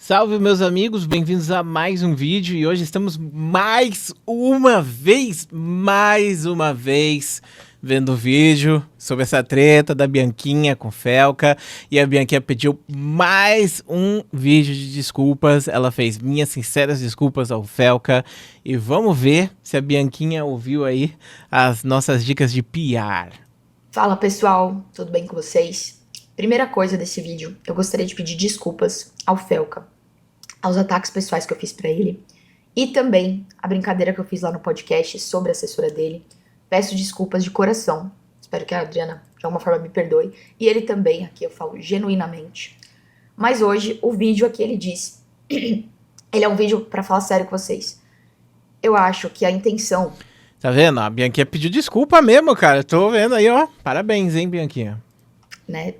Salve, meus amigos, bem-vindos a mais um vídeo e hoje estamos mais uma vez vendo o vídeo sobre essa treta da Bianquinha com Felca. E a Bianquinha pediu mais um vídeo de desculpas, ela fez minhas sinceras desculpas ao Felca e vamos ver se a Bianquinha ouviu aí as nossas dicas de PR. Fala pessoal, tudo bem com vocês? Primeira coisa desse vídeo, eu gostaria de pedir desculpas ao Felca, aos ataques pessoais que eu fiz pra ele e também a brincadeira que eu fiz lá no podcast sobre a assessora dele. Peço desculpas de coração, espero que a Adriana de alguma forma me perdoe e ele também, aqui eu falo genuinamente. Mas hoje o vídeo aqui ele disse, ele é um vídeo pra falar sério com vocês. Eu acho que a intenção... Tá vendo? A Bianquinha pediu desculpa mesmo, cara. Tô vendo aí, ó. Parabéns, hein, Bianquinha. Né,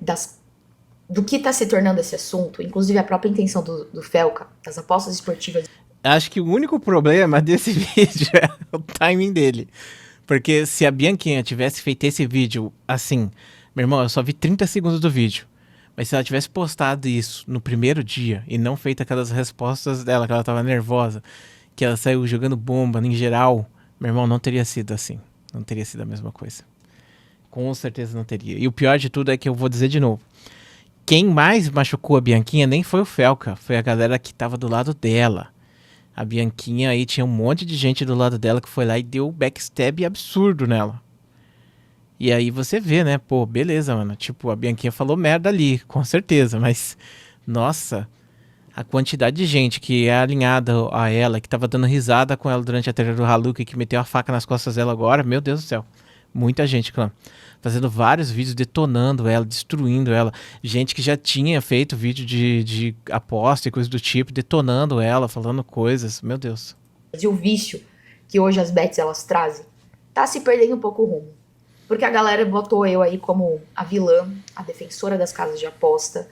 do que tá se tornando esse assunto, inclusive a própria intenção do Felca, das apostas esportivas. Acho que o único problema desse vídeo é o timing dele. Porque se a Bianquinha tivesse feito esse vídeo assim, meu irmão, eu só vi 30 segundos do vídeo. Mas se ela tivesse postado isso no primeiro dia e não feito aquelas respostas dela, que ela tava nervosa, que ela saiu jogando bomba em geral, meu irmão, não teria sido assim. Não teria sido a mesma coisa. Com certeza não teria. E o pior de tudo é que eu vou dizer de novo. Quem mais machucou a Bianquinha nem foi o Felca, foi a galera que tava do lado dela. A Bianquinha aí tinha um monte de gente do lado dela que foi lá e deu backstab absurdo nela. E aí você vê, né? Pô, beleza, mano. Tipo, a Bianquinha falou merda ali, com certeza. Mas, nossa, a quantidade de gente que é alinhada a ela, que tava dando risada com ela durante a treta do Haluca e que meteu a faca nas costas dela agora, meu Deus do céu. Muita gente, claro. Fazendo vários vídeos detonando ela, destruindo ela. Gente que já tinha feito vídeo de aposta e coisa do tipo, detonando ela, falando coisas. Meu Deus. E o vício que hoje as bets elas trazem, tá se perdendo um pouco o rumo. Porque a galera botou eu aí como a vilã, a defensora das casas de aposta,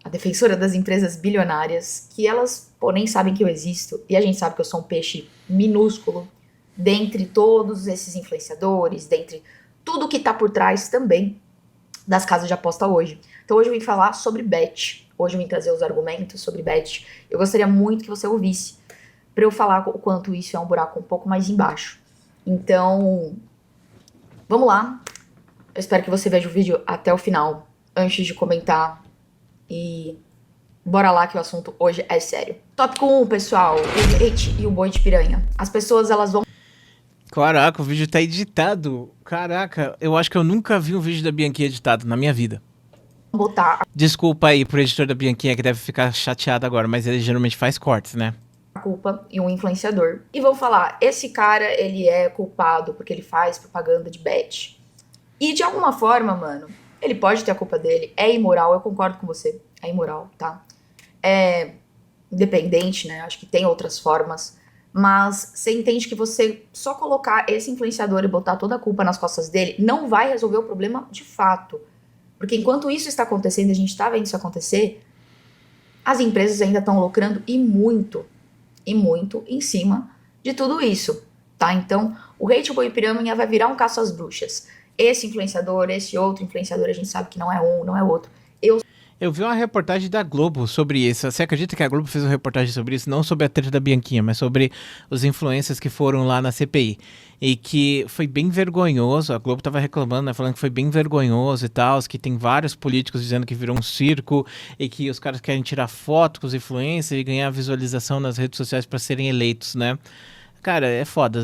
a defensora das empresas bilionárias, que elas, pô, nem sabem que eu existo. E a gente sabe que eu sou um peixe minúsculo, dentre todos esses influenciadores, dentre tudo que tá por trás também das casas de aposta hoje. Então hoje eu vim falar sobre bet. Hoje eu vim trazer os argumentos sobre bet. Eu gostaria muito que você ouvisse, pra eu falar o quanto isso é um buraco um pouco mais embaixo. Então, vamos lá. Eu espero que você veja o vídeo até o final, antes de comentar. E bora lá que o assunto hoje é sério. Tópico 1, pessoal. O hate e o boi de piranha. As pessoas, elas vão... Caraca, o vídeo tá editado. Caraca, eu acho que eu nunca vi um vídeo da Bianquinha editado na minha vida. botar Desculpa aí pro editor da Bianquinha que deve ficar chateado agora, mas ele geralmente faz cortes, né? a culpa em um influenciador. E vão falar, esse cara, ele é culpado porque ele faz propaganda de bet. E de alguma forma, mano, ele pode ter a culpa dele. É imoral, eu concordo com você. É imoral, tá? É independente, né? Acho que tem outras formas. Mas você entende que você só colocar esse influenciador e botar toda a culpa nas costas dele não vai resolver o problema de fato. Porque enquanto isso está acontecendo, a gente tá vendo isso acontecer, as empresas ainda estão lucrando e muito em cima de tudo isso, tá? Então, o hate, o boi e piranha vai virar um caça às bruxas. Esse influenciador, esse outro influenciador, a gente sabe que não é um, não é outro. Eu vi uma reportagem da Globo sobre isso. Você acredita que a Globo fez uma reportagem sobre isso? Não sobre a treta da Bianquinha, mas sobre os influencers que foram lá na CPI. E que foi bem vergonhoso. A Globo tava reclamando, né? Falando que foi bem vergonhoso e tal. Que tem vários políticos dizendo que virou um circo. E que os caras querem tirar foto com os influencers e ganhar visualização nas redes sociais para serem eleitos, né? Cara, é foda.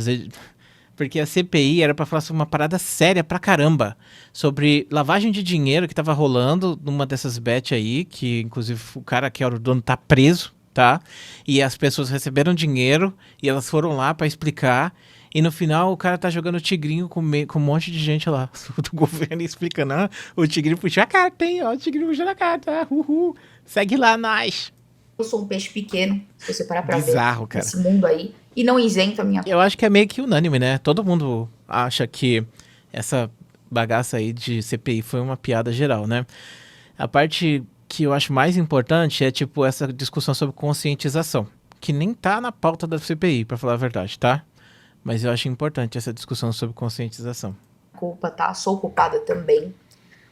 Porque a CPI era pra falar sobre uma parada séria pra caramba. Sobre lavagem de dinheiro que tava rolando numa dessas bets aí, que inclusive o cara que era o dono tá preso, tá? E as pessoas receberam dinheiro e elas foram lá pra explicar. E no final o cara tá jogando tigrinho com um monte de gente lá do governo explicando. Ah, o tigrinho puxou a carta, hein? Ó, o tigrinho puxou a carta. Uhul. Segue lá, nós. Eu sou um peixe pequeno, se você parar pra Bizarro, ver cara. esse mundo aí. E não isento a minha... Eu acho que é meio que unânime, né? Todo mundo acha que essa bagaça aí de CPI foi uma piada geral, né? A parte que eu acho mais importante é, tipo, essa discussão sobre conscientização, que nem tá na pauta da CPI, pra falar a verdade, tá? Mas eu acho importante essa discussão sobre conscientização. culpa, tá? Sou culpada também.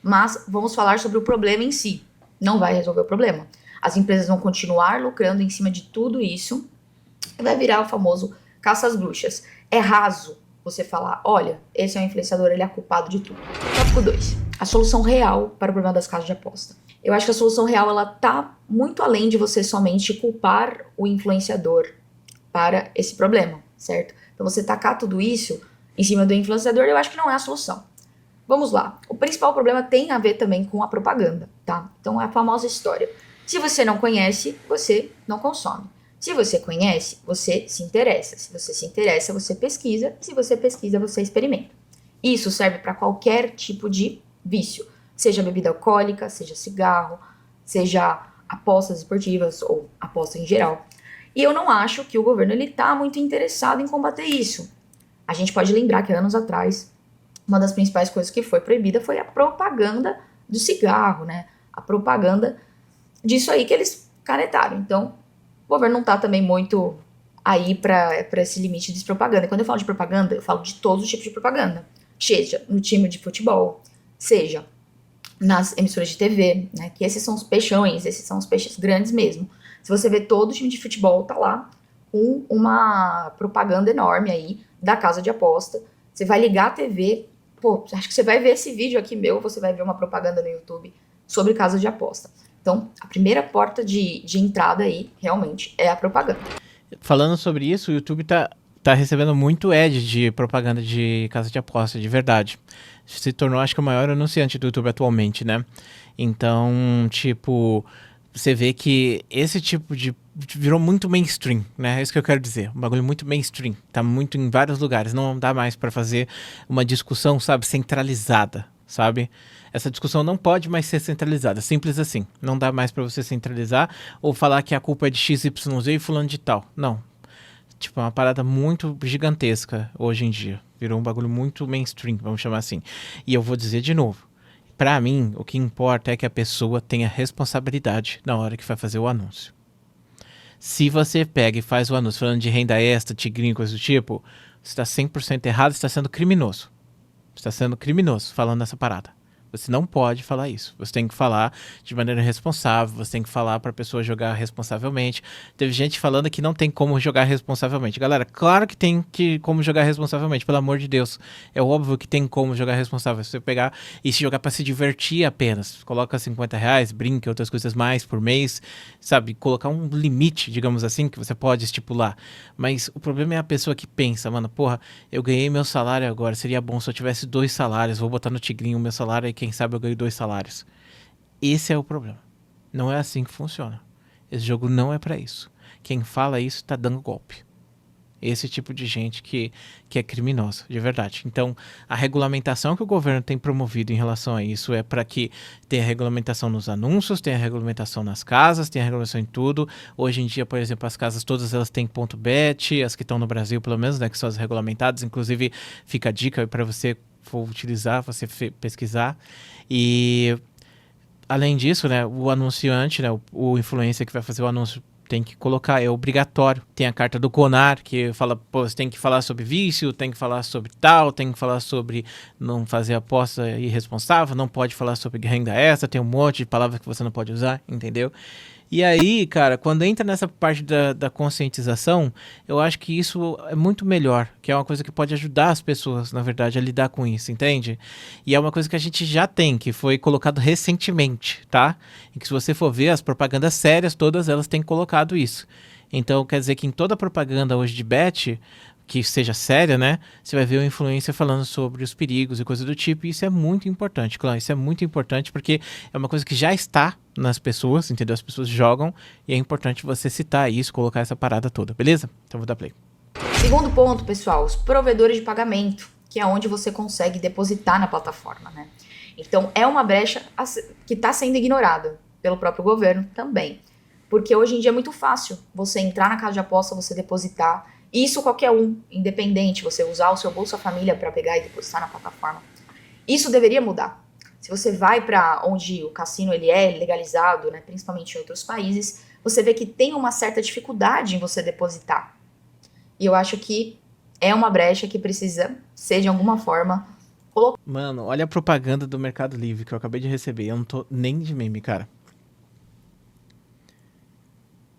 Mas vamos falar sobre o problema em si. Não vai resolver o problema. as empresas vão continuar lucrando em cima de tudo isso, e vai virar o famoso caça às bruxas. É raso você falar, olha, esse é um influenciador, ele é culpado de tudo. Tópico 2. A solução real para o problema das casas de aposta. Eu acho que a solução real, ela tá muito além de você somente culpar o influenciador para esse problema, certo? Então você tacar tudo isso em cima do influenciador, eu acho que não é a solução. Vamos lá. O principal problema tem a ver também com a propaganda, tá? Então é a famosa história. Se você não conhece, você não consome. Se você conhece, você se interessa. Se você se interessa, você pesquisa. Se você pesquisa, você experimenta. Isso serve para qualquer tipo de vício. Seja bebida alcoólica, seja cigarro, seja apostas esportivas ou aposta em geral. E eu não acho que o governo está muito interessado em combater isso. A gente pode lembrar que anos atrás, uma das principais coisas que foi proibida foi a propaganda do cigarro, né? A propaganda disso aí que eles canetaram. Então, o governo não está também muito aí para esse limite de propaganda. E quando eu falo de propaganda, eu falo de todos os tipos de propaganda. Seja no time de futebol, seja nas emissoras de TV, né? Que esses são os peixões, esses são os peixes grandes mesmo. Se você vê todo o time de futebol, tá lá com uma propaganda enorme aí da casa de aposta. Você vai ligar a TV, pô, acho que você vai ver esse vídeo aqui meu, você vai ver uma propaganda no YouTube sobre casa de aposta. Então, a primeira porta de entrada aí, realmente, é a propaganda. Falando sobre isso, o YouTube tá recebendo muito ad de propaganda de casa de aposta, de verdade. Se tornou, acho que, o maior anunciante do YouTube atualmente, né? Então, tipo, você vê que esse tipo de... virou muito mainstream, né? É isso que eu quero dizer. Um bagulho muito mainstream. Tá muito em vários lugares. Não dá mais pra fazer uma discussão, sabe, centralizada, sabe? Essa discussão não pode mais ser centralizada, simples assim. Não dá mais pra você centralizar ou falar que a culpa é de XYZ e fulano de tal. Não. Tipo, é uma parada muito gigantesca hoje em dia. Virou um bagulho muito mainstream, vamos chamar assim. E eu vou dizer de novo. Pra mim, o que importa é que a pessoa tenha responsabilidade na hora que vai fazer o anúncio. Se você pega e faz o anúncio falando de renda extra, tigrinho, coisa do tipo, você está 100% errado, você está sendo criminoso. Você está sendo criminoso falando essa parada. Você não pode falar isso. Você tem que falar de maneira responsável, você tem que falar para a pessoa jogar responsavelmente. Teve gente falando que não tem como jogar responsavelmente. Galera, claro que tem como jogar responsavelmente, pelo amor de Deus. É óbvio que tem como jogar responsável. Se você pegar e se jogar para se divertir apenas, coloca R$50, brinca, outras coisas mais por mês, sabe? Colocar um limite, digamos assim, que você pode estipular. Mas o problema é a pessoa que pensa, mano, porra, eu ganhei meu salário agora, seria bom se eu tivesse 2 salários, vou botar no tigrinho o meu salário e quem sabe eu ganho 2 salários. Esse é o problema. Não é assim que funciona. Esse jogo não é pra isso. Quem fala isso tá dando golpe. Esse tipo de gente que é criminosa, de verdade. Então, a regulamentação que o governo tem promovido em relação a isso é para que tenha regulamentação nos anúncios, tenha regulamentação nas casas, tenha regulamentação em tudo. Hoje em dia, por exemplo, as casas todas elas têm ponto bet, as que estão no Brasil pelo menos, né, que são as regulamentadas. Inclusive, fica a dica para você for utilizar, você pesquisar. E além disso, né, o anunciante, né, o influencer que vai fazer o anúncio tem que colocar, é obrigatório. Tem a carta do CONAR que fala, pô, você tem que falar sobre vício, tem que falar sobre tal, tem que falar sobre não fazer aposta irresponsável, não pode falar sobre renda extra, tem um monte de palavras que você não pode usar, entendeu? E aí, cara, quando entra nessa parte da conscientização, eu acho que isso é muito melhor, que é uma coisa que pode ajudar as pessoas, na verdade, a lidar com isso, entende? E é uma coisa que a gente já tem, que foi colocado recentemente, tá? E que se você for ver, as propagandas sérias, todas elas têm colocado isso. Então, quer dizer que em toda propaganda hoje de bet, que seja séria, né? Você vai ver o influencer falando sobre os perigos e coisa do tipo, e isso é muito importante, claro, isso é muito importante porque é uma coisa que já está nas pessoas, entendeu? As pessoas jogam e é importante você citar isso, colocar essa parada toda, beleza? Então vou dar play. Segundo ponto, pessoal, os provedores de pagamento, que é onde você consegue depositar na plataforma, né? Então, é uma brecha que está sendo ignorada pelo próprio governo também. Porque hoje em dia é muito fácil você entrar na casa de aposta, você depositar. Isso qualquer um, independente, você usar o seu Bolsa Família para pegar e depositar na plataforma. Isso deveria mudar. Se você vai para onde o cassino ele é legalizado, né, principalmente em outros países, você vê que tem uma certa dificuldade em você depositar. E eu acho que é uma brecha que precisa ser de alguma forma colocada. Mano, olha a propaganda do Mercado Livre que eu acabei de receber. Eu não tô nem de meme, cara.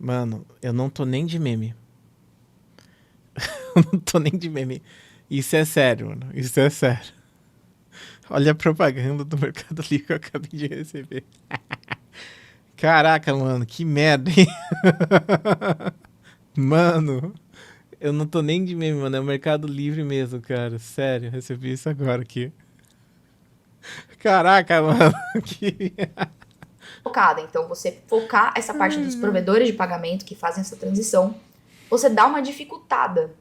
Mano, eu não tô nem de meme. Eu não tô nem de meme. Isso é sério, mano. Isso é sério. Olha a propaganda do Mercado Livre que eu acabei de receber. Caraca, mano, que merda, hein? Mano, eu não tô nem de meme, mano. É o Mercado Livre mesmo, cara. Sério, recebi isso agora aqui. Caraca, mano. Que... Focada. Então, você focar essa parte dos provedores de pagamento que fazem essa transição, você dá uma dificultada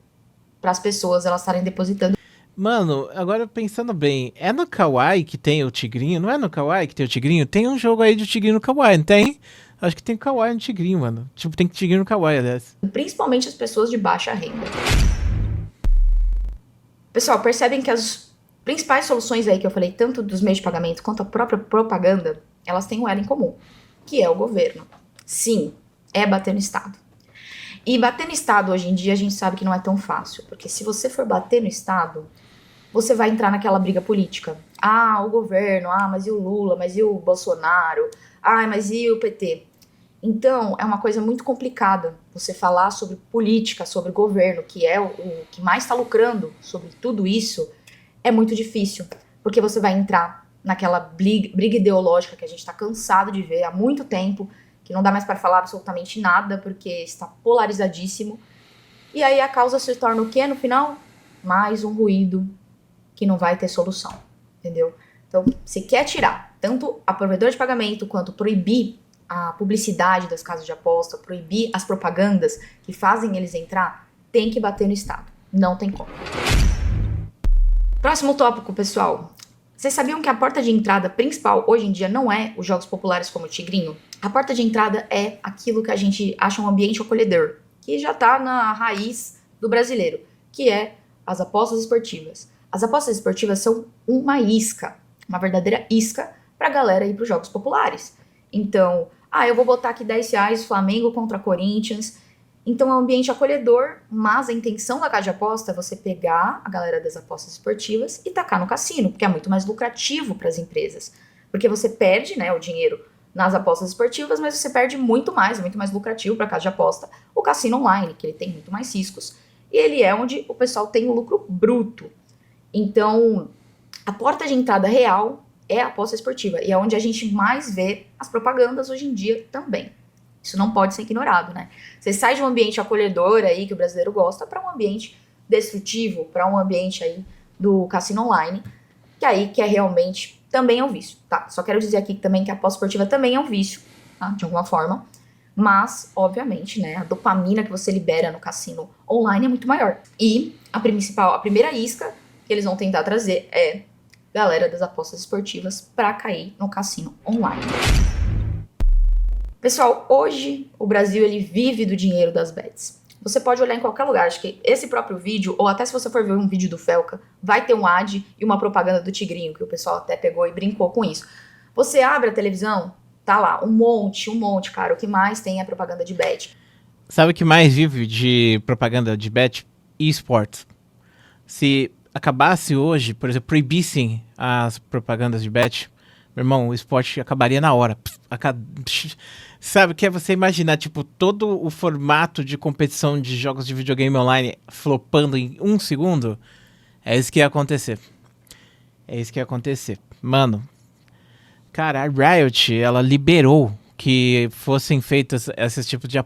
para as pessoas elas estarem depositando. Mano, agora pensando bem, é no Kawaii que tem o tigrinho? Não é no Kawaii que tem o tigrinho? Tem um jogo aí de tigrinho no Kawaii, não tem? Acho que tem Kawaii no tigrinho, mano. Tipo, tem tigrinho no Kawaii, aliás. Principalmente as pessoas de baixa renda. Pessoal, percebem que as principais soluções aí que eu falei, tanto dos meios de pagamento quanto a própria propaganda, elas têm um elo em comum, que é o governo. Sim, é bater no Estado. E bater no Estado hoje em dia a gente sabe que não é tão fácil, porque se você for bater no Estado, você vai entrar naquela briga política. Ah, o governo, mas e o Lula, mas e o Bolsonaro, mas e o PT? Então, é uma coisa muito complicada você falar sobre política, sobre governo, que é o que mais está lucrando sobre tudo isso, é muito difícil, porque você vai entrar naquela briga ideológica que a gente está cansado de ver há muito tempo, que não dá mais para falar absolutamente nada, porque está polarizadíssimo. E aí a causa se torna o quê no final? Mais um ruído que não vai ter solução, entendeu? Então, se quer tirar tanto a provedor de pagamento quanto proibir a publicidade das casas de aposta, proibir as propagandas que fazem eles entrar, tem que bater no Estado. Não tem como. Próximo tópico, pessoal. Vocês sabiam que a porta de entrada principal hoje em dia não é os jogos populares como o Tigrinho? A porta de entrada é aquilo que a gente acha um ambiente acolhedor, que já está na raiz do brasileiro, que é as apostas esportivas. As apostas esportivas são uma isca, uma verdadeira isca para a galera ir para os jogos populares. Então, eu vou botar aqui R$10 Flamengo contra Corinthians. Então é um ambiente acolhedor, mas a intenção da casa de aposta é você pegar a galera das apostas esportivas e tacar no cassino, porque é muito mais lucrativo para as empresas. Porque você perde, né, o dinheiro nas apostas esportivas, mas você perde muito mais lucrativo para a casa de aposta, o cassino online, que ele tem muito mais riscos. E ele é onde o pessoal tem o lucro bruto. Então, a porta de entrada real é a aposta esportiva, e é onde a gente mais vê as propagandas hoje em dia também. Isso não pode ser ignorado, né? Você sai de um ambiente acolhedor aí, que o brasileiro gosta, para um ambiente destrutivo, para um ambiente aí do cassino online, que é realmente, também é um vício, tá? Só quero dizer aqui também que a aposta esportiva também é um vício, tá? De alguma forma. Mas, obviamente, né, a dopamina que você libera no cassino online é muito maior. E a primeira isca que eles vão tentar trazer é galera das apostas esportivas para cair no cassino online. Pessoal, hoje o Brasil ele vive do dinheiro das bets. Você pode olhar em qualquer lugar, acho que esse próprio vídeo, ou até se você for ver um vídeo do Felca, vai ter um ad e uma propaganda do Tigrinho, que o pessoal até pegou e brincou com isso. Você abre a televisão, tá lá, um monte, cara. O que mais tem é propaganda de bet. Sabe o que mais vive de propaganda de bet? eSports. Se acabasse hoje, por exemplo, proibissem as propagandas de bet, meu irmão, o esporte acabaria na hora. Sabe o que é você imaginar, tipo, todo o formato de competição de jogos de videogame online flopando em 1 segundo? É isso que ia acontecer. É isso que ia acontecer. Mano, cara, a Riot, ela liberou que fossem feitas esses tipos de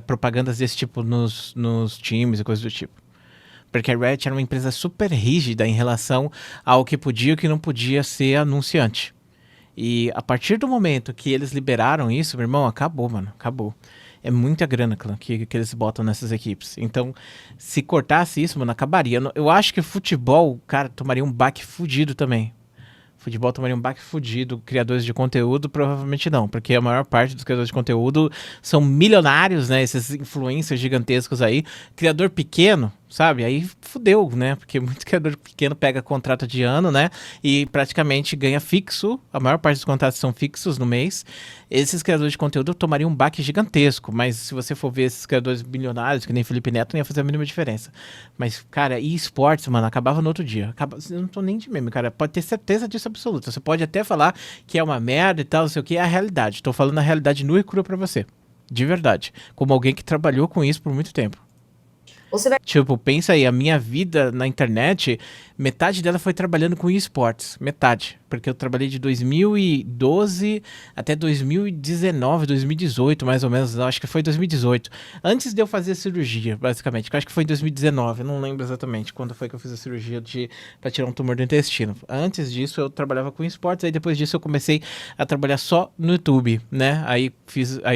propagandas desse tipo nos times e coisas do tipo. Porque a Riot era uma empresa super rígida em relação ao que podia e o que não podia ser anunciante. E a partir do momento que eles liberaram isso, meu irmão, acabou, mano, acabou. É muita grana que eles botam nessas equipes. Então, se cortasse isso, mano, acabaria. Eu acho que o futebol, cara, tomaria um baque fudido também. Futebol tomaria um baque fudido. Criadores de conteúdo, provavelmente não. Porque a maior parte dos criadores de conteúdo são milionários, né? Esses influencers gigantescos aí. Criador pequeno, sabe? Aí fudeu, né? Porque muito criador pequeno pega contrato de ano, né? E praticamente ganha fixo. A maior parte dos contratos são fixos no mês. Esses criadores de conteúdo tomariam um baque gigantesco. Mas se você for ver esses criadores bilionários, que nem Felipe Neto, não ia fazer a mínima diferença. Mas, cara, eSports, mano, acabava no outro dia. Eu não tô nem de meme, cara. Pode ter certeza disso absoluta. Você pode até falar que é uma merda e tal, não sei o que. É a realidade. Tô falando a realidade nua e crua pra você. De verdade. Como alguém que trabalhou com isso por muito tempo. Você vai Tipo, pensa aí, a minha vida na internet, metade dela foi trabalhando com esportes. Metade. Porque eu trabalhei de 2012 até 2019, 2018, mais ou menos. Acho que foi 2018. Antes de eu fazer a cirurgia, basicamente. Que eu acho que foi em 2019, eu não lembro exatamente quando foi que eu fiz a cirurgia pra tirar um tumor do intestino. Antes disso, eu trabalhava com esportes, aí depois disso eu comecei a trabalhar só no YouTube, né? Aí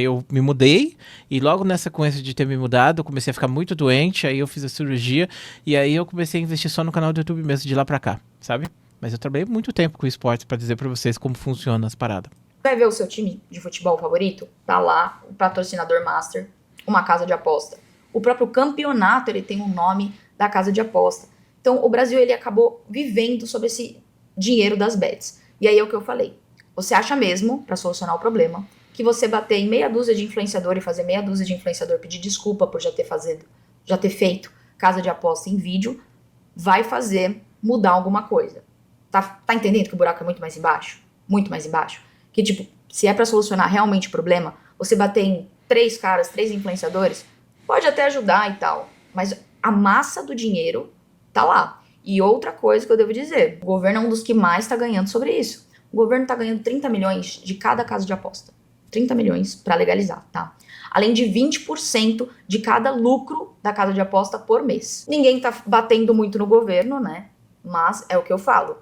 eu me mudei, e logo nessa sequência de ter me mudado, eu comecei a ficar muito doente, aí eu fiz a cirurgia, e aí eu comecei a investir só no canal do YouTube mesmo, de lá pra cá, sabe? Mas eu trabalhei muito tempo com esportes pra dizer pra vocês como funciona as paradas. vai ver o seu time de futebol favorito, tá lá, o patrocinador master, uma casa de aposta. O próprio campeonato, ele tem um nome da casa de aposta. Então, o Brasil, ele acabou vivendo sobre esse dinheiro das bets. E aí é o que eu falei. Você acha mesmo, pra solucionar o problema, que você bater em meia dúzia de influenciador e fazer meia dúzia de influenciador pedir desculpa por já ter feito casa de aposta em vídeo, vai fazer mudar alguma coisa. Tá entendendo que o buraco é muito mais embaixo? Muito mais embaixo. Que, tipo, se é pra solucionar realmente o problema, você bater em 3 caras, 3 influenciadores, pode até ajudar e tal. Mas a massa do dinheiro tá lá. E outra coisa que eu devo dizer, o governo é um dos que mais tá ganhando sobre isso. O governo tá ganhando 30 milhões de cada casa de aposta. 30 milhões pra legalizar, tá? Além de 20% de cada lucro da casa de aposta por mês. Ninguém tá batendo muito no governo, né? Mas é o que eu falo.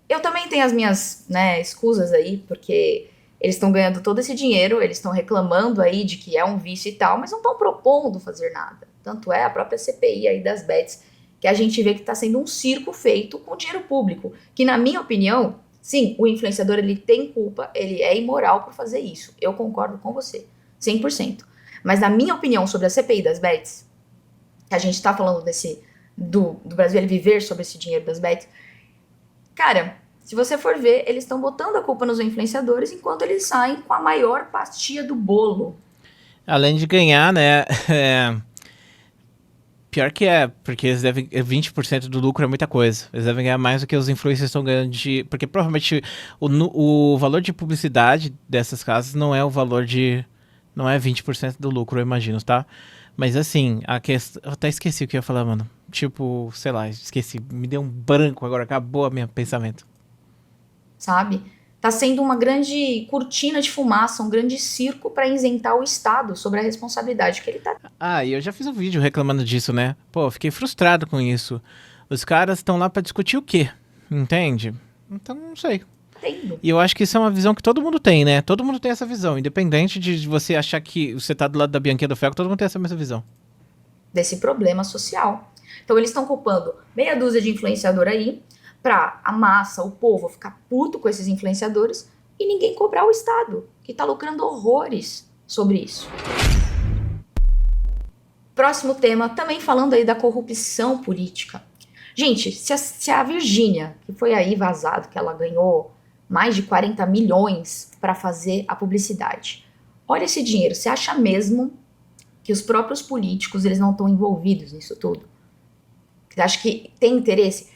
Eu também tenho as minhas, né, escusas aí, porque eles estão ganhando todo esse dinheiro, eles estão reclamando aí de que é um vício e tal, mas não estão propondo fazer nada. Tanto é a própria CPI aí das bets, que a gente vê que está sendo um circo feito com dinheiro público, que na minha opinião, sim, o influenciador ele tem culpa, ele é imoral por fazer isso. Eu concordo com você, 100%. Mas na minha opinião sobre a CPI das bets, que a gente está falando do Brasil ele viver sobre esse dinheiro das bets, cara, se você for ver, eles estão botando a culpa nos influenciadores enquanto eles saem com a maior fatia do bolo. Além de ganhar, né? Pior que é, porque eles devem. 20% do lucro é muita coisa. Eles devem ganhar mais do que os influencers estão ganhando de. Porque provavelmente o valor de publicidade dessas casas não é o valor de. Não é 20% do lucro, eu imagino, tá? Mas assim, a questão. Eu até esqueci o que eu ia falar, mano. Tipo, sei lá, esqueci. Me deu um branco agora, acabou o meu pensamento. Sabe? Tá sendo uma grande cortina de fumaça, um grande circo para isentar o Estado sobre a responsabilidade que ele tá Ah, e eu já fiz um vídeo reclamando disso, né? Pô, eu fiquei frustrado com isso. Os caras estão lá pra discutir o quê? Entende? Então, não sei. tendo. E eu acho que isso é uma visão que todo mundo tem, né? Todo mundo tem essa visão. Independente de você achar que você tá do lado da Bianquinha do Fel, todo mundo tem essa mesma visão. Desse problema social. Então eles estão culpando meia dúzia de influenciador aí pra a massa, o povo ficar puto com esses influenciadores e ninguém cobrar o Estado, que tá lucrando horrores sobre isso. Próximo tema, também falando aí da corrupção política. Gente, se a Virgínia, que foi aí vazado, que ela ganhou mais de 40 milhões para fazer a publicidade. Olha esse dinheiro, você acha mesmo que os próprios políticos eles não estão envolvidos nisso tudo? Você acha que tem interesse?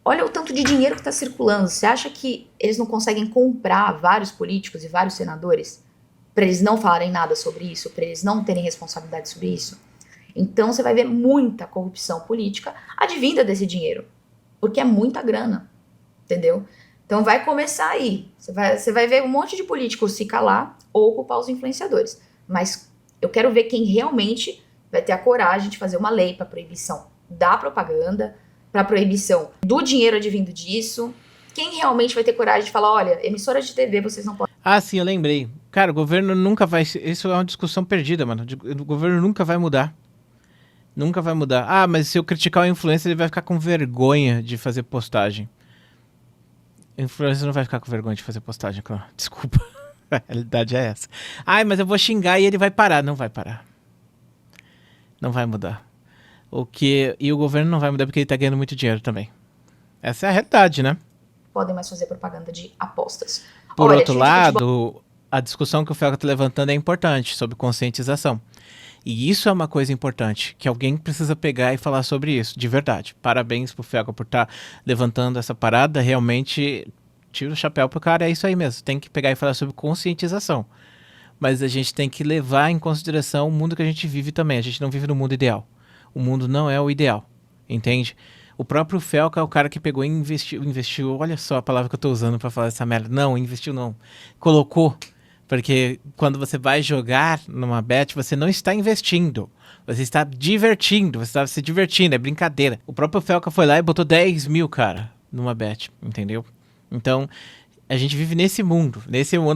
Olha o tanto de dinheiro que está circulando. Você acha que eles não conseguem comprar vários políticos e vários senadores para eles não falarem nada sobre isso, para eles não terem responsabilidade sobre isso? Então você vai ver muita corrupção política advinda desse dinheiro, porque é muita grana, entendeu? Então vai começar aí. Você vai ver um monte de políticos se calar ou culpar os influenciadores. Mas eu quero ver quem realmente vai ter a coragem de fazer uma lei para proibição da propaganda, para proibição do dinheiro advindo disso. Quem realmente vai ter coragem de falar, olha, emissora de TV, vocês não podem. Ah, sim, eu lembrei. Cara, o governo nunca vai. Isso é uma discussão perdida, mano. O governo nunca vai mudar. Nunca vai mudar. Ah, mas se eu criticar o influencer, ele vai ficar com vergonha de fazer postagem. O influencer não vai ficar com vergonha de fazer postagem, claro. Desculpa. A realidade é essa. Ai, mas eu vou xingar e ele vai parar. Não vai parar. Não vai mudar. E o governo não vai mudar porque ele tá ganhando muito dinheiro também. Essa é a realidade, né? Podem mais fazer propaganda de apostas. Por Olha, outro time de futebol lado, a discussão que o Felga tá levantando é importante, sobre conscientização. E isso é uma coisa importante, que alguém precisa pegar e falar sobre isso, de verdade. Parabéns pro Felga por estar levantando essa parada, realmente tiro o chapéu pro cara, é isso aí mesmo. Tem que pegar e falar sobre conscientização. mas a gente tem que levar em consideração o mundo que a gente vive também. A gente não vive no mundo ideal. O mundo não é o ideal, entende? O próprio Felca é o cara que pegou e investiu, olha só a palavra que eu tô usando pra falar essa merda. Não, investiu não. Colocou, porque quando você vai jogar numa bet, você não está investindo. Você está divertindo, você está se divertindo, é brincadeira. O próprio Felca foi lá e botou 10 mil, cara, numa bet, entendeu? Então, a gente vive nesse mundo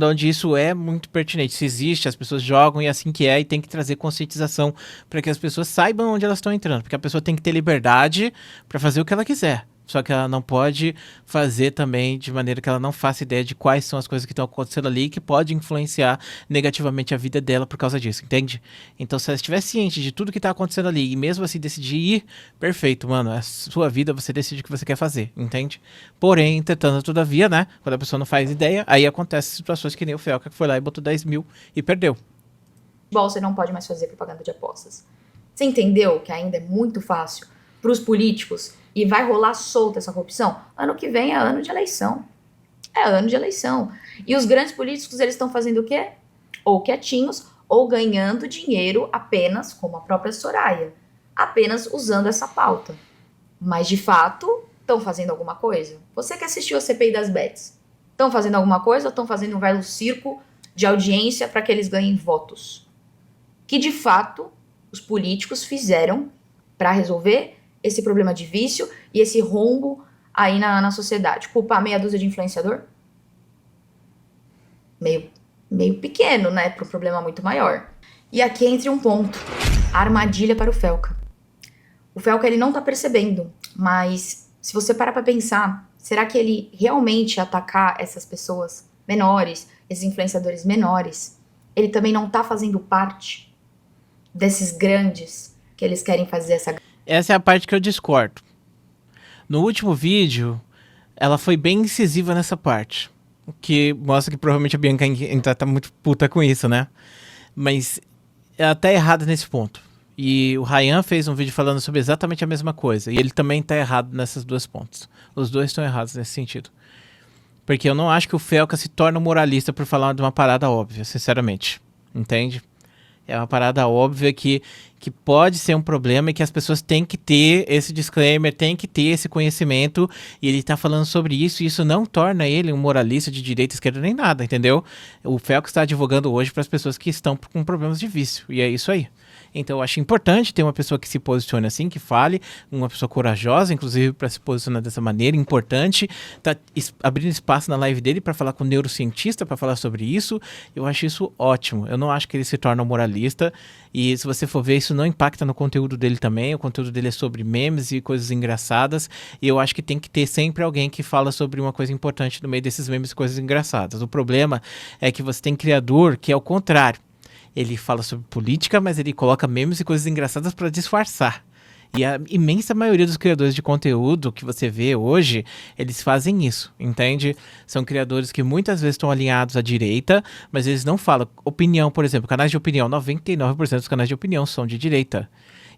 onde isso é muito pertinente. Isso existe, as pessoas jogam e é assim que é, e tem que trazer conscientização para que as pessoas saibam onde elas estão entrando, porque a pessoa tem que ter liberdade para fazer o que ela quiser. Só que ela não pode fazer também de maneira que ela não faça ideia de quais são as coisas que estão acontecendo ali e que pode influenciar negativamente a vida dela por causa disso, entende? Então, se ela estiver ciente de tudo que está acontecendo ali e mesmo assim decidir ir, perfeito, mano, é a sua vida, você decide o que você quer fazer, entende? Porém, entretanto, todavia, né, quando a pessoa não faz ideia, aí acontecem situações que nem o Felca que foi lá e botou 10 mil e perdeu. Futebol você não pode mais fazer propaganda de apostas. Você entendeu que ainda é muito fácil para os políticos e vai rolar solta essa corrupção? Ano que vem é ano de eleição. É ano de eleição. E os grandes políticos, eles estão fazendo o quê? Ou quietinhos, ou ganhando dinheiro apenas, como a própria Soraya, apenas usando essa pauta. Mas, de fato, estão fazendo alguma coisa? Você que assistiu a CPI das bets, estão fazendo alguma coisa ou estão fazendo um velho circo de audiência para que eles ganhem votos? Que, de fato, os políticos fizeram para resolver esse problema de vício e esse rombo aí na sociedade. Culpar meia dúzia de influenciador? Meio pequeno, né? Para um problema muito maior. E aqui entra um ponto. A armadilha para o Felca. O Felca, ele não tá percebendo, mas se você parar para pensar, será que ele realmente atacar essas pessoas menores, esses influenciadores menores, ele também não tá fazendo parte desses grandes que eles querem fazer essa... Essa é a parte que eu discordo. No último vídeo, ela foi bem incisiva nessa parte. O que mostra que provavelmente a Bianca ainda tá muito puta com isso, né? Mas ela tá errada nesse ponto. E o Ryan fez um vídeo falando sobre exatamente a mesma coisa. E ele também tá errado nessas duas pontos. Os dois estão errados nesse sentido. Porque eu não acho que o Felca se torna um moralista por falar de uma parada óbvia, sinceramente. Entende? É uma parada óbvia que pode ser um problema e que as pessoas têm que ter esse disclaimer, têm que ter esse conhecimento, e ele tá falando sobre isso, e isso não torna ele um moralista de direita, esquerda, nem nada, entendeu? O Felca está advogando hoje para as pessoas que estão com problemas de vício, e é isso aí. Então eu acho importante ter uma pessoa que se posicione assim, que fale, uma pessoa corajosa, inclusive, para se posicionar dessa maneira, importante, tá abrindo espaço na live dele para falar com um neurocientista, para falar sobre isso. Eu acho isso ótimo. Eu não acho que ele se torna um moralista, e se você for ver, isso não impacta no conteúdo dele também. O conteúdo dele é sobre memes e coisas engraçadas, e eu acho que tem que ter sempre alguém que fala sobre uma coisa importante no meio desses memes e coisas engraçadas. O problema é que você tem criador que é o contrário. Ele fala sobre política, mas ele coloca memes e coisas engraçadas para disfarçar. E a imensa maioria dos criadores de conteúdo que você vê hoje, eles fazem isso, entende? São criadores que muitas vezes estão alinhados à direita, mas eles não falam. Opinião, por exemplo, canais de opinião, 99% dos canais de opinião são de direita.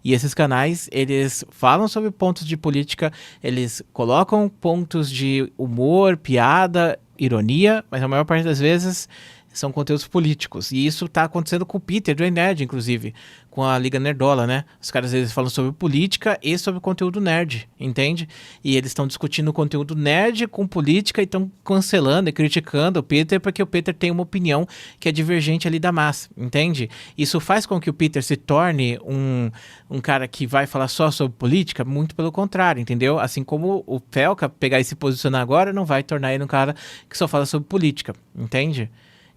E esses canais, eles falam sobre pontos de política, eles colocam pontos de humor, piada, ironia, mas a maior parte das vezes são conteúdos políticos. E isso tá acontecendo com o Peter, do Nerd, inclusive, com a Liga Nerdola, né? Os caras, eles falam sobre política e sobre conteúdo nerd, entende? E eles estão discutindo o conteúdo nerd com política e estão cancelando e criticando o Peter porque o Peter tem uma opinião que é divergente ali da massa, entende? Isso faz com que o Peter se torne um cara que vai falar só sobre política? Muito pelo contrário, entendeu? Assim como o Felca pegar e se posicionar agora não vai tornar ele um cara que só fala sobre política, entende?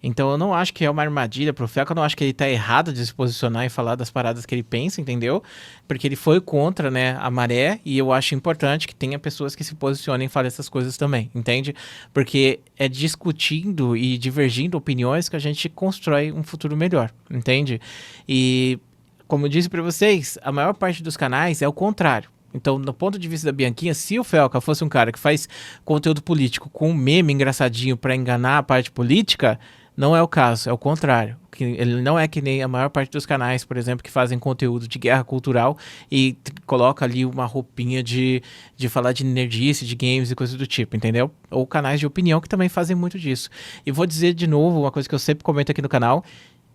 Então eu não acho que é uma armadilha pro Felca, eu não acho que ele tá errado de se posicionar e falar das paradas que ele pensa, entendeu? Porque ele foi contra, né, a maré, e eu acho importante que tenha pessoas que se posicionem e falem essas coisas também, entende? Porque é discutindo e divergindo opiniões que a gente constrói um futuro melhor, entende? E como eu disse pra vocês, a maior parte dos canais é o contrário. Então, do ponto de vista da Bianquinha, se o Felca fosse um cara que faz conteúdo político com um meme engraçadinho pra enganar a parte política, não é o caso, é o contrário. Ele não é que nem a maior parte dos canais, por exemplo, que fazem conteúdo de guerra cultural e coloca ali uma roupinha de falar de nerdice, de games e coisas do tipo, entendeu? Ou canais de opinião que também fazem muito disso. E vou dizer de novo uma coisa que eu sempre comento aqui no canal: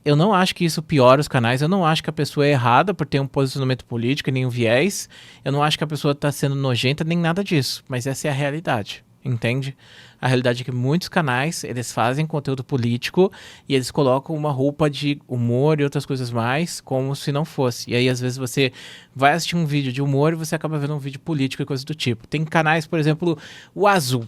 Eu não acho que isso piora os canais, eu não acho que a pessoa é errada por ter um posicionamento político, nem um viés, eu não acho que a pessoa tá sendo nojenta, nem nada disso, mas essa é a realidade, entende? A realidade é que muitos canais, eles fazem conteúdo político e eles colocam uma roupa de humor e outras coisas mais, como se não fosse. E aí, às vezes, você vai assistir um vídeo de humor e você acaba vendo um vídeo político e coisas do tipo. Tem canais, por exemplo, o Azul.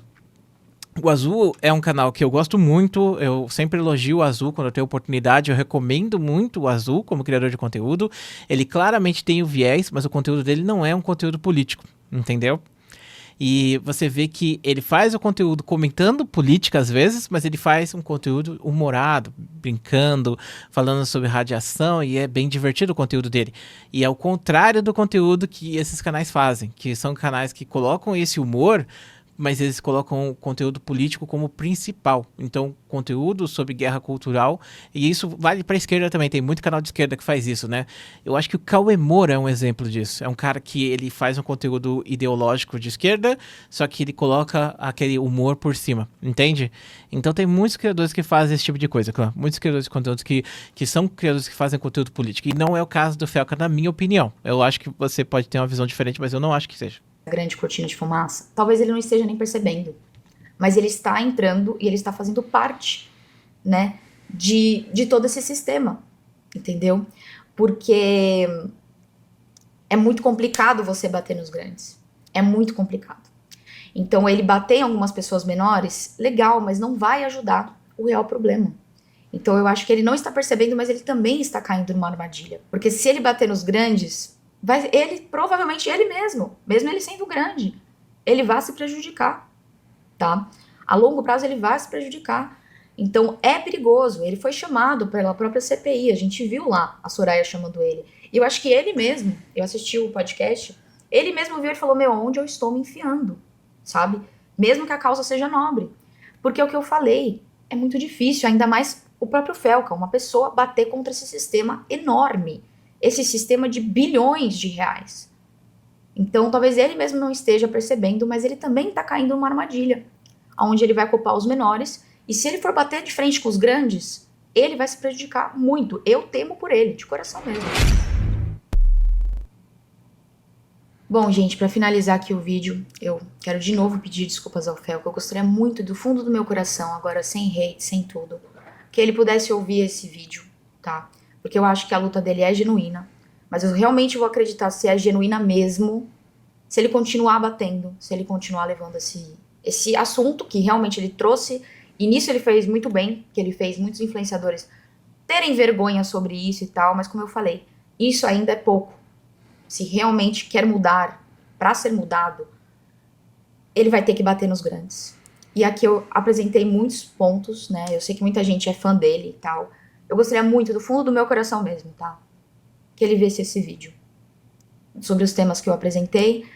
O Azul é um canal que eu gosto muito, eu sempre elogio o Azul quando eu tenho oportunidade, eu recomendo muito o Azul como criador de conteúdo. Ele claramente tem o viés, mas o conteúdo dele não é um conteúdo político, entendeu? E você vê que ele faz o conteúdo comentando política às vezes, mas ele faz um conteúdo humorado, brincando, falando sobre radiação, e é bem divertido o conteúdo dele. E é o contrário do conteúdo que esses canais fazem, que são canais que colocam esse humor, mas eles colocam o conteúdo político como principal. Então, conteúdo sobre guerra cultural, e isso vale para a esquerda também, tem muito canal de esquerda que faz isso, né? Eu acho que o Cauê Moura é um exemplo disso. É um cara que ele faz um conteúdo ideológico de esquerda, só que ele coloca aquele humor por cima, entende? Então tem muitos criadores que fazem esse tipo de coisa, claro. Muitos criadores de conteúdos que são criadores que fazem conteúdo político, e não é o caso do Felca, na minha opinião. Eu acho que você pode ter uma visão diferente, mas eu não acho que seja. Grande cortina de fumaça, talvez ele não esteja nem percebendo, mas ele está entrando e ele está fazendo parte, né, de todo esse sistema, entendeu? Porque é muito complicado você bater nos grandes, é muito complicado. Então ele bater em algumas pessoas menores, legal, mas não vai ajudar o real problema. Então eu acho que ele não está percebendo, mas ele também está caindo numa armadilha, porque se ele bater nos grandes, ele, provavelmente ele mesmo ele sendo grande, ele vai se prejudicar, tá? A longo prazo ele vai se prejudicar. Então é perigoso. Ele foi chamado pela própria CPI, a gente viu lá a Soraya chamando ele. E eu acho que ele mesmo, eu assisti o podcast, ele mesmo viu e falou, meu, onde eu estou me enfiando, sabe? Mesmo que a causa seja nobre. Porque é o que eu falei, é muito difícil, ainda mais o próprio Felca, uma pessoa bater contra esse sistema enorme. Esse sistema de bilhões de reais. Então, talvez ele mesmo não esteja percebendo, mas ele também está caindo numa armadilha, onde ele vai culpar os menores, e se ele for bater de frente com os grandes, ele vai se prejudicar muito. Eu temo por ele, de coração mesmo. Bom, gente, para finalizar aqui o vídeo, eu quero de novo pedir desculpas ao Felca. Eu gostaria muito, do fundo do meu coração, agora sem hate, sem tudo, que ele pudesse ouvir esse vídeo, tá? Porque eu acho que a luta dele é genuína, mas eu realmente vou acreditar se é genuína mesmo, se ele continuar batendo, se ele continuar levando esse assunto que realmente ele trouxe, e nisso ele fez muito bem, que ele fez muitos influenciadores terem vergonha sobre isso e tal, mas como eu falei, isso ainda é pouco. Se realmente quer mudar, para ser mudado, ele vai ter que bater nos grandes. E aqui eu apresentei muitos pontos, né, eu sei que muita gente é fã dele e tal. Eu gostaria muito, do fundo do meu coração mesmo, tá? Que ele visse esse vídeo. Sobre os temas que eu apresentei.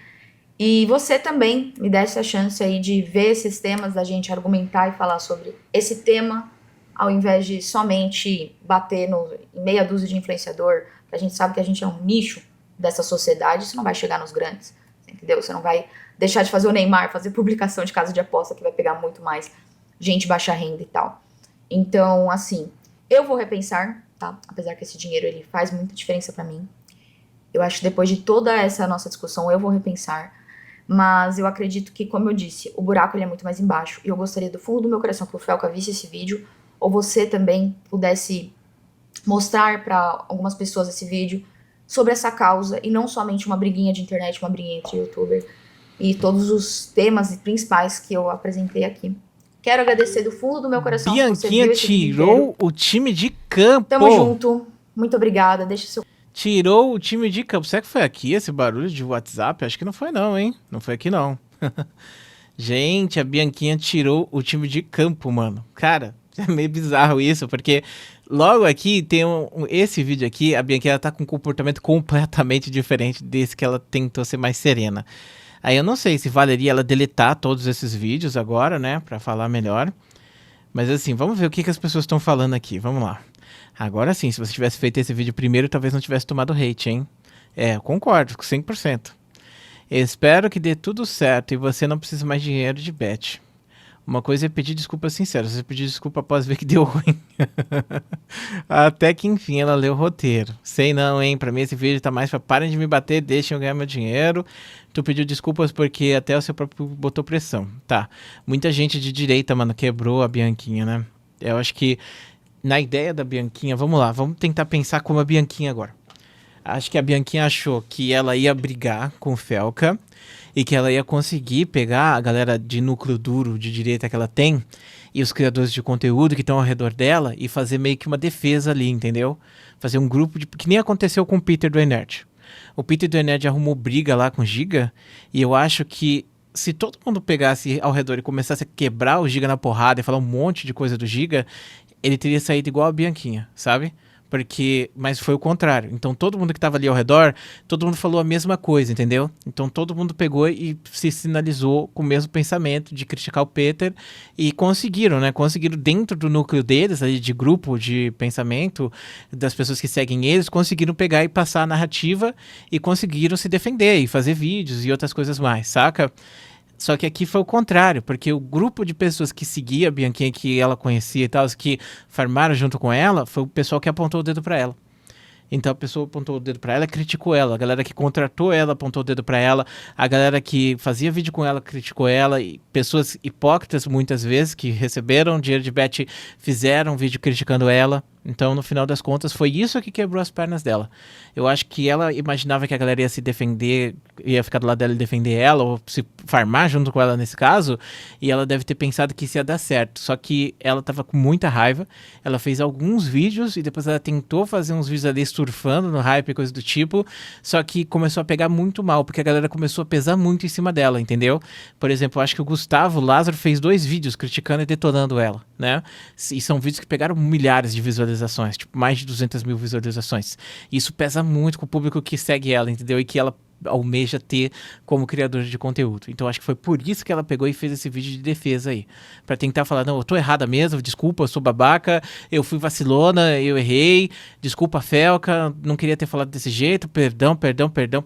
E você também me desse a chance aí de ver esses temas, da gente argumentar e falar sobre esse tema, ao invés de somente bater em meia dúzia de influenciador, que a gente sabe que a gente é um nicho dessa sociedade, isso não vai chegar nos grandes, entendeu? Você não vai deixar de fazer o Neymar, fazer publicação de casa de aposta, que vai pegar muito mais gente baixa renda e tal. Então, assim... eu vou repensar, tá? Apesar que esse dinheiro ele faz muita diferença pra mim. Eu acho que depois de toda essa nossa discussão eu vou repensar. Mas eu acredito que, como eu disse, o buraco ele é muito mais embaixo. E eu gostaria do fundo do meu coração que o Felca visse esse vídeo. Ou você também pudesse mostrar pra algumas pessoas esse vídeo sobre essa causa. E não somente uma briguinha de internet, uma briguinha entre youtubers. E todos os temas principais que eu apresentei aqui. Quero agradecer do fundo do meu coração. Bianquinha tirou o time de campo. Tamo junto. Muito obrigada. Deixa seu... Tirou o time de campo. Será que foi aqui esse barulho de WhatsApp? Acho que não foi não, hein? Não foi aqui não. Gente, a Bianquinha tirou o time de campo, mano. Cara, é meio bizarro isso, porque logo aqui tem esse vídeo aqui, a Bianquinha tá com um comportamento completamente diferente desse que ela tentou ser mais serena. Aí eu não sei se valeria ela deletar todos esses vídeos agora, né, pra falar melhor. Mas assim, vamos ver o que as pessoas estão falando aqui, vamos lá. Agora sim, se você tivesse feito esse vídeo primeiro, talvez não tivesse tomado hate, hein? É, eu concordo, 100%. Eu espero que dê tudo certo e você não precise mais de dinheiro de bet. Uma coisa é pedir desculpa sincera, você pedir desculpa após ver que deu ruim. Até que enfim ela leu o roteiro. Sei não, hein? Pra mim esse vídeo tá mais pra parem de me bater, deixem eu ganhar meu dinheiro. Tu pediu desculpas porque até o seu próprio botou pressão. Tá. Muita gente de direita, mano, quebrou a Bianquinha, né? Eu acho que na ideia da Bianquinha, vamos lá, vamos tentar pensar como a Bianquinha agora. Acho que a Bianquinha achou que ela ia brigar com o Felca e que ela ia conseguir pegar a galera de núcleo duro de direita que ela tem e os criadores de conteúdo que estão ao redor dela e fazer meio que uma defesa ali, entendeu? Fazer um grupo de... que nem aconteceu com o Peter do Enerd. O Peter do Enerd arrumou briga lá com o Giga e eu acho que se todo mundo pegasse ao redor e começasse a quebrar o Giga na porrada e falar um monte de coisa do Giga, ele teria saído igual a Bianquinha, sabe? Mas foi o contrário. Então todo mundo que tava ali ao redor, todo mundo falou a mesma coisa, entendeu? Então todo mundo pegou e se sinalizou com o mesmo pensamento de criticar o Peter e conseguiram, né? Conseguiram dentro do núcleo deles, ali de grupo de pensamento, das pessoas que seguem eles, conseguiram pegar e passar a narrativa e conseguiram se defender e fazer vídeos e outras coisas mais, saca? Só que aqui foi o contrário, porque o grupo de pessoas que seguia a Bianquinha, que ela conhecia e tal, os que farmaram junto com ela, foi o pessoal que apontou o dedo pra ela. Então a pessoa apontou o dedo pra ela, criticou ela. A galera que contratou ela apontou o dedo pra ela. A galera que fazia vídeo com ela criticou ela. E pessoas hipócritas, muitas vezes, que receberam dinheiro de bet, fizeram vídeo criticando ela. Então, no final das contas, foi isso que quebrou as pernas dela. Eu acho que ela imaginava que a galera ia se defender, ia ficar do lado dela e defender ela, ou se farmar junto com ela nesse caso, e ela deve ter pensado que isso ia dar certo. Só que ela tava com muita raiva, ela fez alguns vídeos, e depois ela tentou fazer uns vídeos ali surfando no hype e coisa do tipo, só que começou a pegar muito mal, porque a galera começou a pesar muito em cima dela, entendeu? Por exemplo, eu acho que o Gustavo Lázaro fez 2 vídeos criticando e detonando ela, né? E são vídeos que pegaram milhares de visualizações, tipo mais de 200 mil visualizações. E isso pesa muito com o público que segue ela, entendeu? E que ela almeja ter como criadora de conteúdo. Então acho que foi por isso que ela pegou e fez esse vídeo de defesa aí, pra tentar falar, não, eu tô errada mesmo, desculpa, eu sou babaca, eu fui vacilona, eu errei, desculpa Felca, não queria ter falado desse jeito, perdão,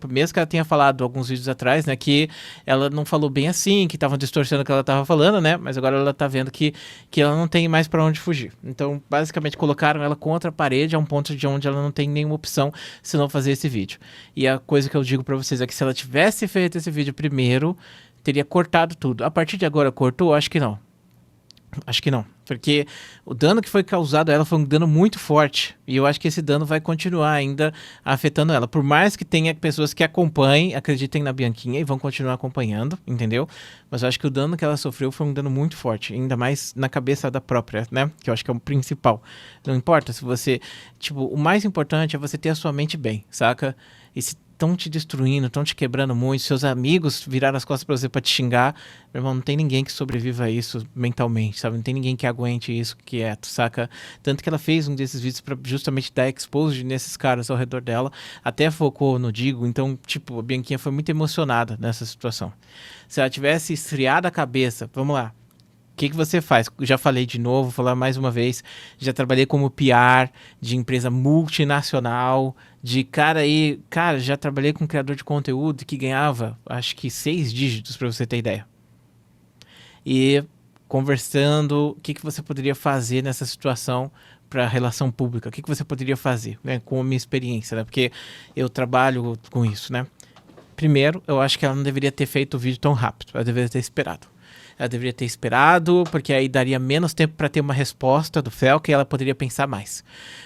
mesmo que ela tenha falado alguns vídeos atrás, né, que ela não falou bem assim, que estavam distorcendo o que ela tava falando, né, mas agora ela tá vendo que ela não tem mais pra onde fugir. Então, basicamente, colocaram ela contra a parede a um ponto de onde ela não tem nenhuma opção se não fazer esse vídeo. E a coisa que eu digo pra vocês é que se ela tivesse feito esse vídeo primeiro, teria cortado tudo. A partir de agora cortou? Acho que não. Acho que não, porque o dano que foi causado a ela foi um dano muito forte, e eu acho que esse dano vai continuar ainda afetando ela, por mais que tenha pessoas que acompanhem, acreditem na Bianquinha e vão continuar acompanhando, entendeu? Mas eu acho que o dano que ela sofreu foi um dano muito forte, ainda mais na cabeça da própria, né? Que eu acho que é o principal. Não importa se você, tipo, o mais importante é você ter a sua mente bem, saca? E se estão te destruindo, estão te quebrando muito, seus amigos viraram as costas pra você pra te xingar, meu irmão, não tem ninguém que sobreviva a isso mentalmente, sabe? Não tem ninguém que aguente isso quieto, saca? Tanto que ela fez um desses vídeos pra justamente dar expose nesses caras ao redor dela, até focou no Digo, então, tipo, a Bianquinha foi muito emocionada nessa situação. Se ela tivesse esfriado a cabeça, vamos lá, o que você faz? Já falei de novo, vou falar mais uma vez. Já trabalhei como PR de empresa multinacional, de cara aí... Cara, já trabalhei com criador de conteúdo que ganhava, acho que 6 dígitos, pra você ter ideia. E conversando, o que você poderia fazer nessa situação para relação pública? O que você poderia fazer, né? Com a minha experiência, né? Porque eu trabalho com isso, né? Primeiro, eu acho que ela não deveria ter feito o vídeo tão rápido. Ela deveria ter esperado. Ela deveria ter esperado, porque aí daria menos tempo para ter uma resposta do Felca e ela poderia pensar mais.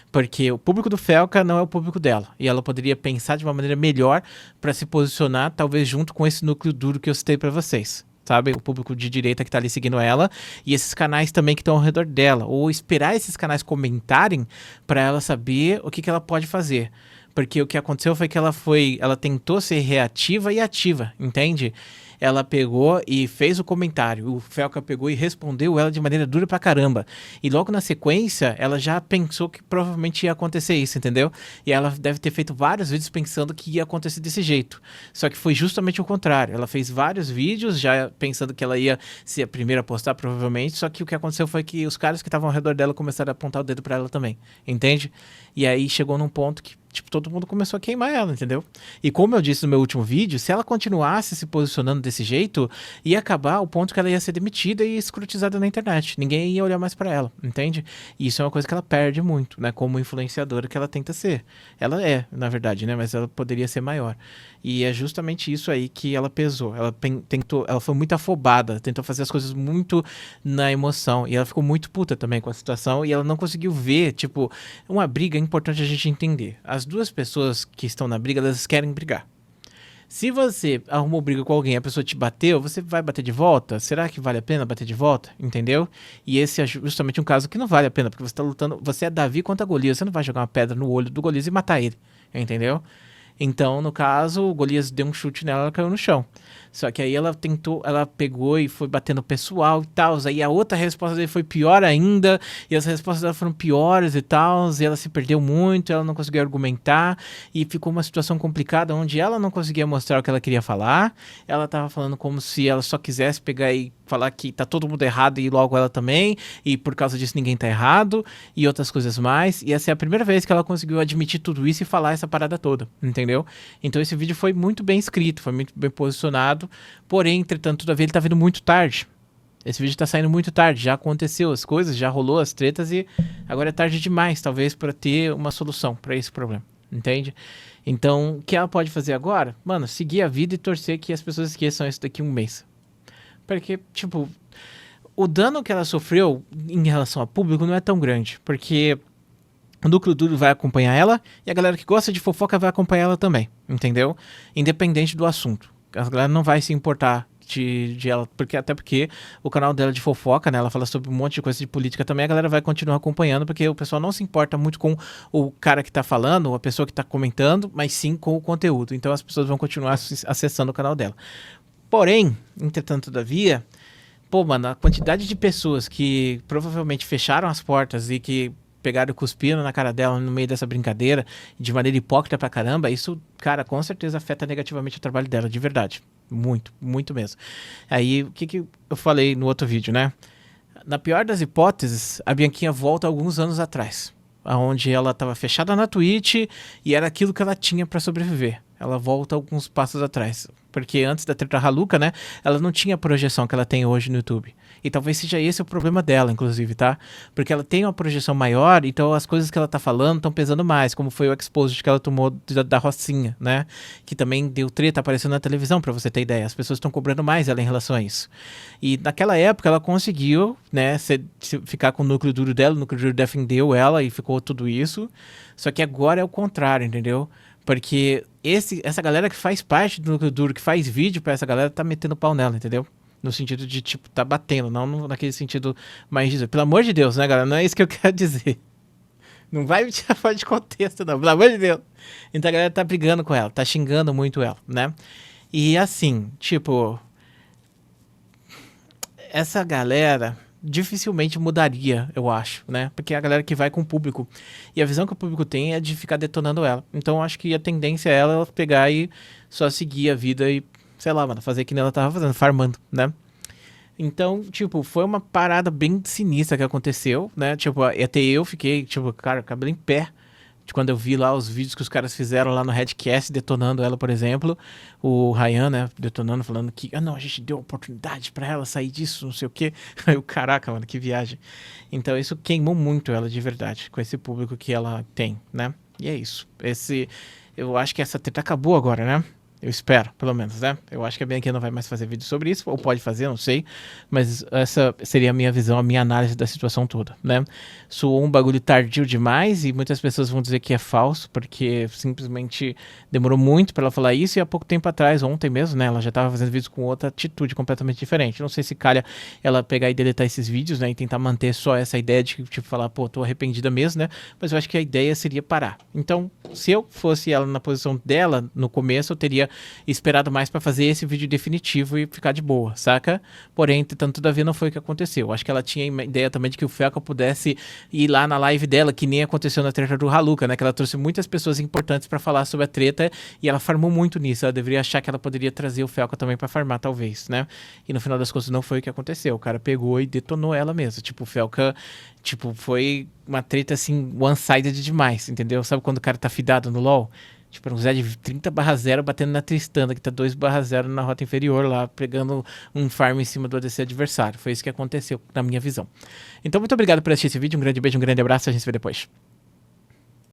Porque o público do Felca não é o público dela. E ela poderia pensar de uma maneira melhor para se posicionar, talvez junto com esse núcleo duro que eu citei para vocês. Sabe? O público de direita que tá ali seguindo ela e esses canais também que estão ao redor dela. Ou esperar esses canais comentarem para ela saber o que ela pode fazer. Porque o que aconteceu foi que ela tentou ser reativa e ativa, entende? Ela pegou e fez o comentário, o Felca pegou e respondeu ela de maneira dura pra caramba. E logo na sequência, ela já pensou que provavelmente ia acontecer isso, entendeu? E ela deve ter feito vários vídeos pensando que ia acontecer desse jeito. Só que foi justamente o contrário. Ela fez vários vídeos já pensando que ela ia ser a primeira a postar, provavelmente. Só que o que aconteceu foi que os caras que estavam ao redor dela começaram a apontar o dedo pra ela também, entende? E aí chegou num ponto que tipo, todo mundo começou a queimar ela, entendeu? E como eu disse no meu último vídeo, se ela continuasse se posicionando desse jeito, ia acabar ao ponto que ela ia ser demitida e escrutizada na internet. Ninguém ia olhar mais pra ela, entende? E isso é uma coisa que ela perde muito, né? Como influenciadora que ela tenta ser. Ela é, na verdade, né? Mas ela poderia ser maior. E é justamente isso aí que ela pesou. Ela tentou, ela foi muito afobada, tentou fazer as coisas muito na emoção. E ela ficou muito puta também com a situação. E ela não conseguiu ver, tipo, uma briga é importante a gente entender. As duas pessoas que estão na briga, elas querem brigar. Se você arrumou briga com alguém, a pessoa te bateu, você vai bater de volta? Será que vale a pena bater de volta? Entendeu? E esse é justamente um caso que não vale a pena, porque você tá lutando, você é Davi contra Golias, você não vai jogar uma pedra no olho do Golias e matar ele, entendeu? Então, no caso, o Golias deu um chute nela, ela caiu no chão. Só que aí ela tentou, ela pegou e foi batendo o pessoal e tal. Aí a outra resposta dele foi pior ainda. E as respostas dela foram piores e tal. E ela se perdeu muito, ela não conseguiu argumentar. E ficou uma situação complicada onde ela não conseguia mostrar o que ela queria falar. Ela tava falando como se ela só quisesse pegar e falar que tá todo mundo errado e logo ela também. E por causa disso ninguém tá errado. E outras coisas mais. E essa é a primeira vez que ela conseguiu admitir tudo isso e falar essa parada toda. Entendeu? Então esse vídeo foi muito bem escrito, foi muito bem posicionado. Porém, entretanto, todavia ele tá vindo muito tarde. Esse vídeo tá saindo muito tarde, já aconteceu as coisas, já rolou as tretas e agora é tarde demais, talvez, para ter uma solução para esse problema, entende? Então, o que ela pode fazer agora? Mano, seguir a vida e torcer que as pessoas esqueçam isso daqui um mês. Porque, tipo, o dano que ela sofreu em relação ao público não é tão grande, porque o núcleo duro vai acompanhar ela e a galera que gosta de fofoca vai acompanhar ela também, entendeu? Independente do assunto. A galera não vai se importar de ela, até porque o canal dela de fofoca, né? Ela fala sobre um monte de coisa de política também, a galera vai continuar acompanhando, porque o pessoal não se importa muito com o cara que tá falando, ou a pessoa que tá comentando, mas sim com o conteúdo. Então as pessoas vão continuar acessando o canal dela. Porém, entretanto, todavia, pô, mano, a quantidade de pessoas que provavelmente fecharam as portas e que pegaram e cuspiram na cara dela no meio dessa brincadeira, de maneira hipócrita pra caramba, isso, cara, com certeza afeta negativamente o trabalho dela, de verdade. Muito, muito mesmo. Aí, o que eu falei no outro vídeo, né? Na pior das hipóteses, a Bianquinha volta alguns anos atrás, onde ela estava fechada na Twitch e era aquilo que ela tinha pra sobreviver. Ela volta alguns passos atrás. Porque antes da treta Haluca, né? Ela não tinha a projeção que ela tem hoje no YouTube. E talvez seja esse o problema dela, inclusive, tá? Porque ela tem uma projeção maior, então as coisas que ela tá falando estão pesando mais, como foi o exposed que ela tomou da Rocinha, né? Que também deu treta aparecendo na televisão, pra você ter ideia. As pessoas estão cobrando mais ela em relação a isso. E naquela época ela conseguiu, né, ficar com o núcleo duro dela, o núcleo duro defendeu ela e ficou tudo isso. Só que agora é o contrário, entendeu? Porque essa galera que faz parte do núcleo duro, que faz vídeo pra essa galera, tá metendo pau nela, entendeu? No sentido de, tipo, tá batendo, não naquele sentido mais dizer. Pelo amor de Deus, né, galera? Não é isso que eu quero dizer. Não vai me tirar fora de contexto, não. Pelo amor de Deus. Então a galera tá brigando com ela, tá xingando muito ela, né? E assim, tipo, essa galera dificilmente mudaria, eu acho, né? Porque é a galera que vai com o público. E a visão que o público tem é de ficar detonando ela. Então eu acho que a tendência é ela pegar e só seguir a vida e, sei lá, mano, fazer que nem ela tava fazendo, farmando, né? Então, tipo, foi uma parada bem sinistra que aconteceu, né? Tipo, até eu fiquei, tipo, cara, cabelo em pé. De quando eu vi lá os vídeos que os caras fizeram lá no Redcast, detonando ela, por exemplo. O Ryan, né, detonando, falando que, não, a gente deu oportunidade pra ela sair disso, não sei o quê. Aí eu, caraca, mano, que viagem. Então isso queimou muito ela de verdade, com esse público que ela tem, né? E é isso. Eu acho que essa treta acabou agora, né? Eu espero, pelo menos, né? Eu acho que a Bianca não vai mais fazer vídeo sobre isso, ou pode fazer, não sei. Mas essa seria a minha visão, a minha análise da situação toda, né? Soou um bagulho tardio demais e muitas pessoas vão dizer que é falso, porque simplesmente demorou muito pra ela falar isso e há pouco tempo atrás, ontem mesmo, né? Ela já tava fazendo vídeos com outra atitude completamente diferente. Não sei se calha ela pegar e deletar esses vídeos, né? E tentar manter só essa ideia de, tipo, falar, pô, tô arrependida mesmo, né? Mas eu acho que a ideia seria parar. Então, se eu fosse ela na posição dela, no começo, eu teria esperado mais pra fazer esse vídeo definitivo e ficar de boa, saca? Porém, entretanto, todavia não foi o que aconteceu. Acho que ela tinha a ideia também de que o Felca pudesse ir lá na live dela, que nem aconteceu na treta do Haluca, né? Que ela trouxe muitas pessoas importantes pra falar sobre a treta e ela farmou muito nisso. Ela deveria achar que ela poderia trazer o Felca também pra farmar, talvez, né? E no final das contas não foi o que aconteceu. O cara pegou e detonou ela mesmo. Tipo, o Felca Tipo, foi uma treta, assim, one-sided demais, entendeu? Sabe quando o cara tá fidado no LoL? Tipo, era um Zed de 30/0 batendo na Tristana, que tá 2/0 na rota inferior lá, pegando um farm em cima do ADC adversário. Foi isso que aconteceu, na minha visão. Então, muito obrigado por assistir esse vídeo. Um grande beijo, um grande abraço. A gente se vê depois.